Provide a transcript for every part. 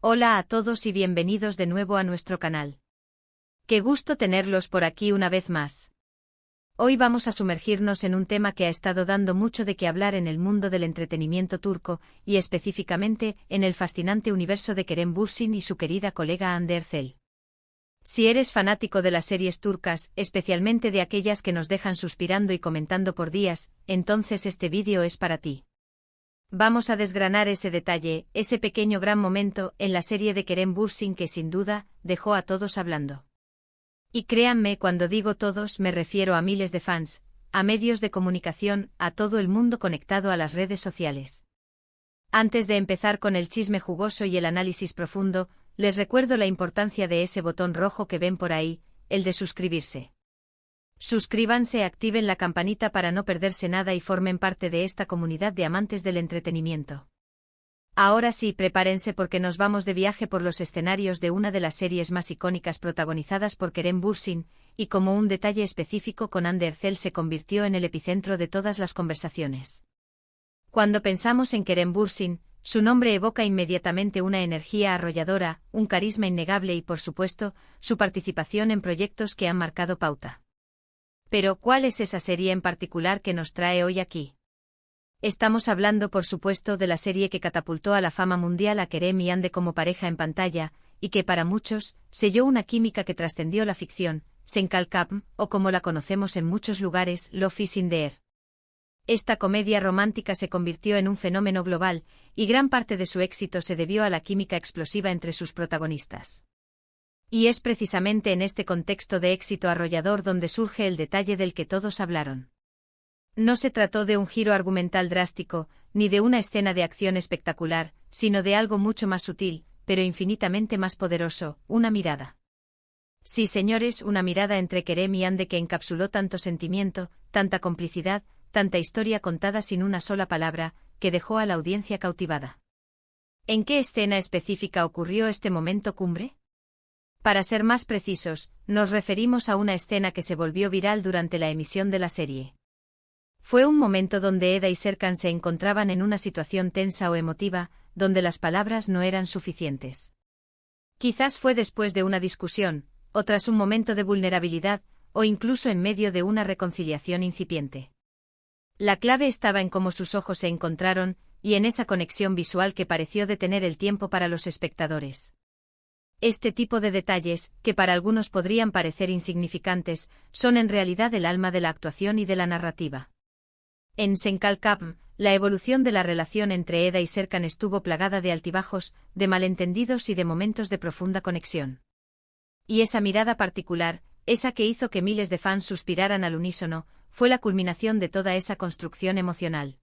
Hola a todos y bienvenidos de nuevo a nuestro canal. Qué gusto tenerlos por aquí una vez más. Hoy vamos a sumergirnos en un tema que ha estado dando mucho de qué hablar en el mundo del entretenimiento turco, y específicamente en el fascinante universo de Kerem Bürsin y su querida colega Hande Erçel. Si eres fanático de las series turcas, especialmente de aquellas que nos dejan suspirando y comentando por días, entonces este vídeo es para ti. Vamos a desgranar ese detalle, ese pequeño gran momento en la serie de Kerem Bürsin que sin duda dejó a todos hablando. Y créanme, cuando digo todos me refiero a miles de fans, a medios de comunicación, a todo el mundo conectado a las redes sociales. Antes de empezar con el chisme jugoso y el análisis profundo, les recuerdo la importancia de ese botón rojo que ven por ahí, el de suscribirse. Suscríbanse, activen la campanita para no perderse nada y formen parte de esta comunidad de amantes del entretenimiento. Ahora sí, prepárense porque nos vamos de viaje por los escenarios de una de las series más icónicas protagonizadas por Kerem Bürsin, y como un detalle específico con Hande Erçel se convirtió en el epicentro de todas las conversaciones. Cuando pensamos en Kerem Bürsin, su nombre evoca inmediatamente una energía arrolladora, un carisma innegable y por supuesto, su participación en proyectos que han marcado pauta. Pero, ¿cuál es esa serie en particular que nos trae hoy aquí? Estamos hablando, por supuesto, de la serie que catapultó a la fama mundial a Kerem y Hande como pareja en pantalla, y que para muchos, selló una química que trascendió la ficción, Senkalkam, o como la conocemos en muchos lugares, Love is in the air. Esta comedia romántica se convirtió en un fenómeno global, y gran parte de su éxito se debió a la química explosiva entre sus protagonistas. Y es precisamente en este contexto de éxito arrollador donde surge el detalle del que todos hablaron. No se trató de un giro argumental drástico, ni de una escena de acción espectacular, sino de algo mucho más sutil, pero infinitamente más poderoso, una mirada. Sí, señores, una mirada entre Kerem y Hande que encapsuló tanto sentimiento, tanta complicidad, tanta historia contada sin una sola palabra, que dejó a la audiencia cautivada. ¿En qué escena específica ocurrió este momento cumbre? Para ser más precisos, nos referimos a una escena que se volvió viral durante la emisión de la serie. Fue un momento donde Eda y Serkan se encontraban en una situación tensa o emotiva, donde las palabras no eran suficientes. Quizás fue después de una discusión, o tras un momento de vulnerabilidad, o incluso en medio de una reconciliación incipiente. La clave estaba en cómo sus ojos se encontraron, y en esa conexión visual que pareció detener el tiempo para los espectadores. Este tipo de detalles, que para algunos podrían parecer insignificantes, son en realidad el alma de la actuación y de la narrativa. En Senkalkam, la evolución de la relación entre Eda y Serkan estuvo plagada de altibajos, de malentendidos y de momentos de profunda conexión. Y esa mirada particular, esa que hizo que miles de fans suspiraran al unísono, fue la culminación de toda esa construcción emocional.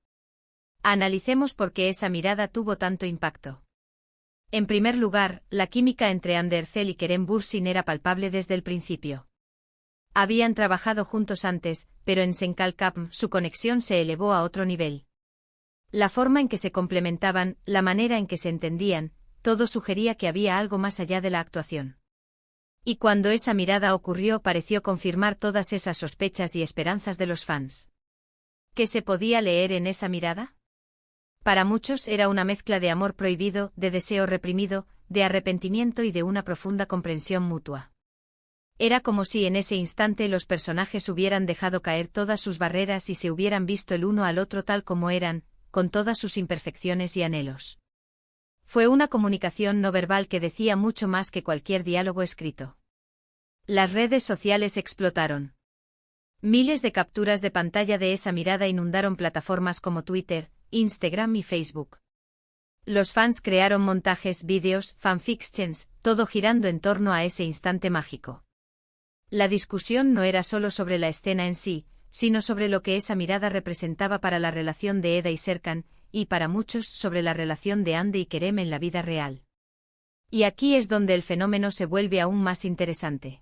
Analicemos por qué esa mirada tuvo tanto impacto. En primer lugar, la química entre Hande Erçel y Kerem Bürsin era palpable desde el principio. Habían trabajado juntos antes, pero en Senkalkam su conexión se elevó a otro nivel. La forma en que se complementaban, la manera en que se entendían, todo sugería que había algo más allá de la actuación. Y cuando esa mirada ocurrió pareció confirmar todas esas sospechas y esperanzas de los fans. ¿Qué se podía leer en esa mirada? Para muchos era una mezcla de amor prohibido, de deseo reprimido, de arrepentimiento y de una profunda comprensión mutua. Era como si en ese instante los personajes hubieran dejado caer todas sus barreras y se hubieran visto el uno al otro tal como eran, con todas sus imperfecciones y anhelos. Fue una comunicación no verbal que decía mucho más que cualquier diálogo escrito. Las redes sociales explotaron. Miles de capturas de pantalla de esa mirada inundaron plataformas como Twitter, Instagram y Facebook. Los fans crearon montajes, vídeos, fanfictions, todo girando en torno a ese instante mágico. La discusión no era solo sobre la escena en sí, sino sobre lo que esa mirada representaba para la relación de Eda y Serkan, y para muchos sobre la relación de Hande y Kerem en la vida real. Y aquí es donde el fenómeno se vuelve aún más interesante.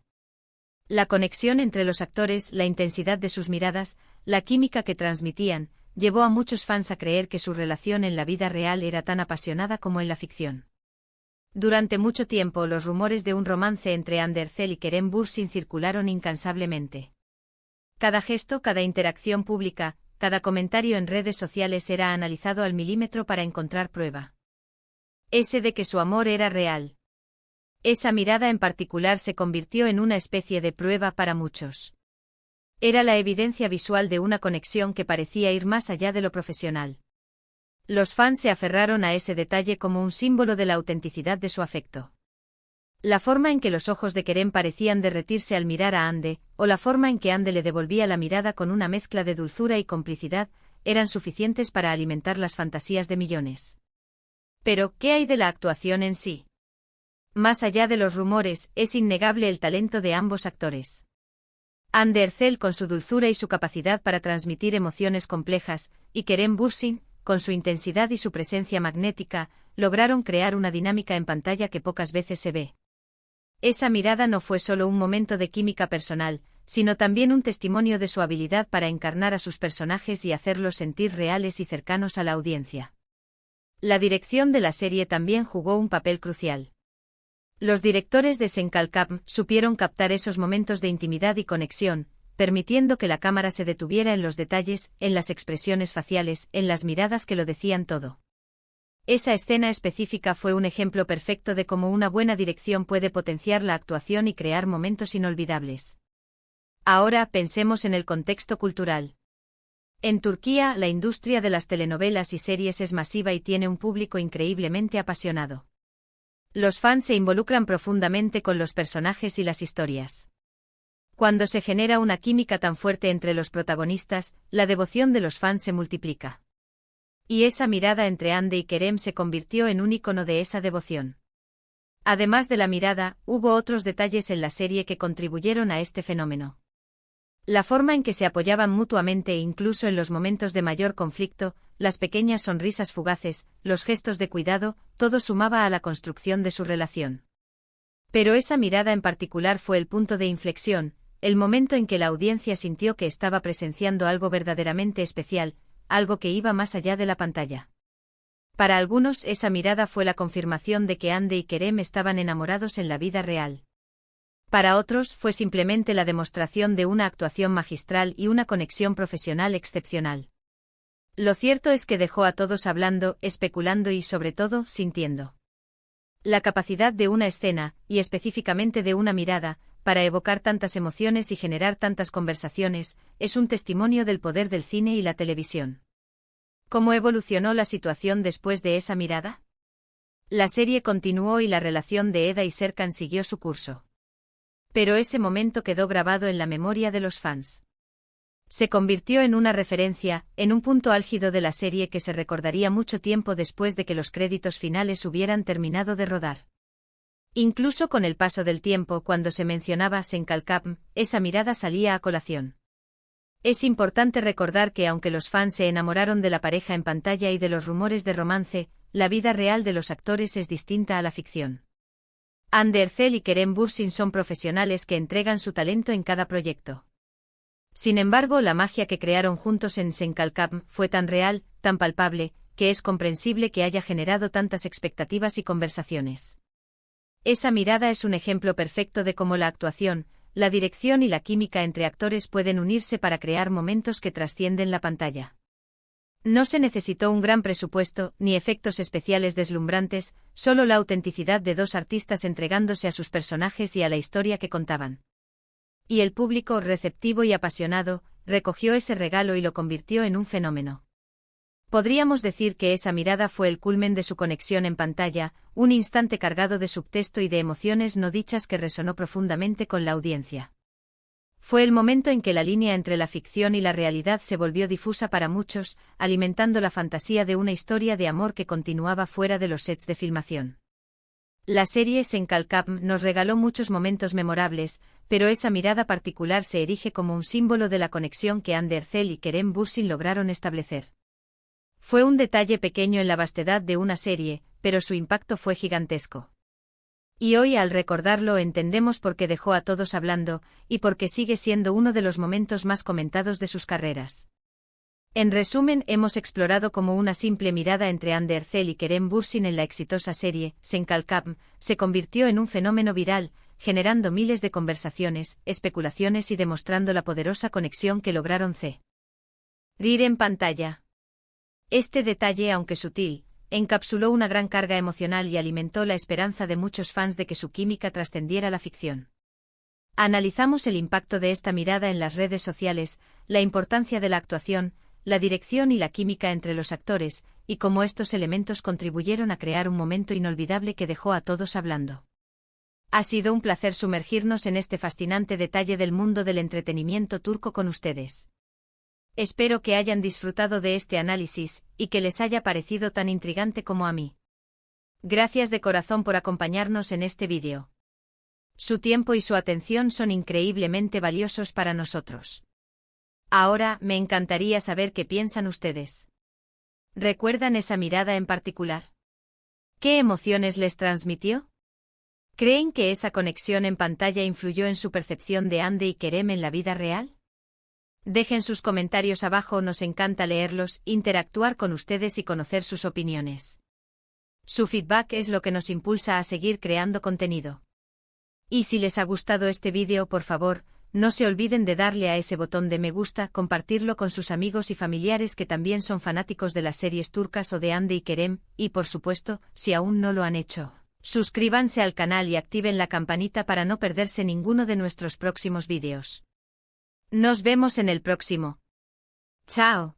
La conexión entre los actores, la intensidad de sus miradas, la química que transmitían, llevó a muchos fans a creer que su relación en la vida real era tan apasionada como en la ficción. Durante mucho tiempo los rumores de un romance entre Hande Erçel y Kerem Bürsin circularon incansablemente. Cada gesto, cada interacción pública, cada comentario en redes sociales era analizado al milímetro para encontrar prueba. Ese de que su amor era real. Esa mirada en particular se convirtió en una especie de prueba para muchos. Era la evidencia visual de una conexión que parecía ir más allá de lo profesional. Los fans se aferraron a ese detalle como un símbolo de la autenticidad de su afecto. La forma en que los ojos de Kerem parecían derretirse al mirar a Ande, o la forma en que Ande le devolvía la mirada con una mezcla de dulzura y complicidad, eran suficientes para alimentar las fantasías de millones. Pero, ¿qué hay de la actuación en sí? Más allá de los rumores, es innegable el talento de ambos actores. Hande Erçel con su dulzura y su capacidad para transmitir emociones complejas, y Kerem Bürsin, con su intensidad y su presencia magnética, lograron crear una dinámica en pantalla que pocas veces se ve. Esa mirada no fue solo un momento de química personal, sino también un testimonio de su habilidad para encarnar a sus personajes y hacerlos sentir reales y cercanos a la audiencia. La dirección de la serie también jugó un papel crucial. Los directores de Senkalkam supieron captar esos momentos de intimidad y conexión, permitiendo que la cámara se detuviera en los detalles, en las expresiones faciales, en las miradas que lo decían todo. Esa escena específica fue un ejemplo perfecto de cómo una buena dirección puede potenciar la actuación y crear momentos inolvidables. Ahora pensemos en el contexto cultural. En Turquía, la industria de las telenovelas y series es masiva y tiene un público increíblemente apasionado. Los fans se involucran profundamente con los personajes y las historias. Cuando se genera una química tan fuerte entre los protagonistas, la devoción de los fans se multiplica. Y esa mirada entre Hande y Kerem se convirtió en un icono de esa devoción. Además de la mirada, hubo otros detalles en la serie que contribuyeron a este fenómeno. La forma en que se apoyaban mutuamente e incluso en los momentos de mayor conflicto, las pequeñas sonrisas fugaces, los gestos de cuidado, todo sumaba a la construcción de su relación. Pero esa mirada en particular fue el punto de inflexión, el momento en que la audiencia sintió que estaba presenciando algo verdaderamente especial, algo que iba más allá de la pantalla. Para algunos esa mirada fue la confirmación de que Hande y Kerem estaban enamorados en la vida real. Para otros fue simplemente la demostración de una actuación magistral y una conexión profesional excepcional. Lo cierto es que dejó a todos hablando, especulando y sobre todo, sintiendo. La capacidad de una escena, y específicamente de una mirada, para evocar tantas emociones y generar tantas conversaciones, es un testimonio del poder del cine y la televisión. ¿Cómo evolucionó la situación después de esa mirada? La serie continuó y la relación de Eda y Serkan siguió su curso. Pero ese momento quedó grabado en la memoria de los fans. Se convirtió en una referencia, en un punto álgido de la serie que se recordaría mucho tiempo después de que los créditos finales hubieran terminado de rodar. Incluso con el paso del tiempo, cuando se mencionaba Senkalkam, esa mirada salía a colación. Es importante recordar que aunque los fans se enamoraron de la pareja en pantalla y de los rumores de romance, la vida real de los actores es distinta a la ficción. Hande Erçel y Kerem Bürsin son profesionales que entregan su talento en cada proyecto. Sin embargo, la magia que crearon juntos en Senkalkam fue tan real, tan palpable, que es comprensible que haya generado tantas expectativas y conversaciones. Esa mirada es un ejemplo perfecto de cómo la actuación, la dirección y la química entre actores pueden unirse para crear momentos que trascienden la pantalla. No se necesitó un gran presupuesto, ni efectos especiales deslumbrantes, solo la autenticidad de dos artistas entregándose a sus personajes y a la historia que contaban. Y el público, receptivo y apasionado, recogió ese regalo y lo convirtió en un fenómeno. Podríamos decir que esa mirada fue el culmen de su conexión en pantalla, un instante cargado de subtexto y de emociones no dichas que resonó profundamente con la audiencia. Fue el momento en que la línea entre la ficción y la realidad se volvió difusa para muchos, alimentando la fantasía de una historia de amor que continuaba fuera de los sets de filmación. La serie Senkalkam nos regaló muchos momentos memorables, pero esa mirada particular se erige como un símbolo de la conexión que Hande Erçel y Kerem Bürsin lograron establecer. Fue un detalle pequeño en la vastedad de una serie, pero su impacto fue gigantesco. Y hoy al recordarlo entendemos por qué dejó a todos hablando, y por qué sigue siendo uno de los momentos más comentados de sus carreras. En resumen, hemos explorado cómo una simple mirada entre Hande Erçel y Kerem Bürsin en la exitosa serie Senkalkam se convirtió en un fenómeno viral, generando miles de conversaciones, especulaciones y demostrando la poderosa conexión que lograron rir en pantalla. Este detalle, aunque sutil, encapsuló una gran carga emocional y alimentó la esperanza de muchos fans de que su química trascendiera la ficción. Analizamos el impacto de esta mirada en las redes sociales, la importancia de la actuación, la dirección y la química entre los actores, y cómo estos elementos contribuyeron a crear un momento inolvidable que dejó a todos hablando. Ha sido un placer sumergirnos en este fascinante detalle del mundo del entretenimiento turco con ustedes. Espero que hayan disfrutado de este análisis, y que les haya parecido tan intrigante como a mí. Gracias de corazón por acompañarnos en este vídeo. Su tiempo y su atención son increíblemente valiosos para nosotros. Ahora, me encantaría saber qué piensan ustedes. ¿Recuerdan esa mirada en particular? ¿Qué emociones les transmitió? ¿Creen que esa conexión en pantalla influyó en su percepción de Hande y Kerem en la vida real? Dejen sus comentarios abajo, nos encanta leerlos, interactuar con ustedes y conocer sus opiniones. Su feedback es lo que nos impulsa a seguir creando contenido. Y si les ha gustado este vídeo, por favor, no se olviden de darle a ese botón de me gusta, compartirlo con sus amigos y familiares que también son fanáticos de las series turcas o de Hande y Kerem, y por supuesto, si aún no lo han hecho, suscríbanse al canal y activen la campanita para no perderse ninguno de nuestros próximos vídeos. Nos vemos en el próximo. ¡Chao!